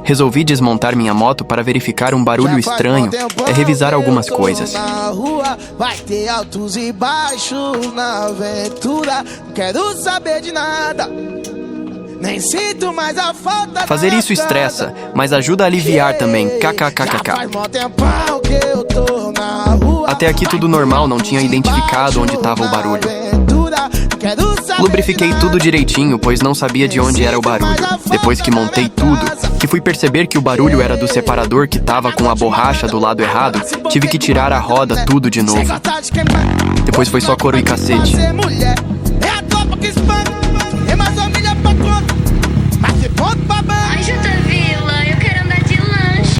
Resolvi desmontar minha moto para verificar um barulho estranho e revisar algumas coisas. Vai ter altos e baixos na aventura. Não quero saber de nada. Nem sinto mais a falta. Fazer isso estressa, mas ajuda a aliviar também. KKKKK. Até aqui tudo normal, não tinha identificado onde estava o barulho. Lubrifiquei tudo direitinho, pois não sabia de onde era o barulho. Depois que montei tudo, que fui perceber que o barulho era do separador que tava com a borracha do lado errado, tive que tirar a roda tudo de novo. Depois foi só couro e cacete.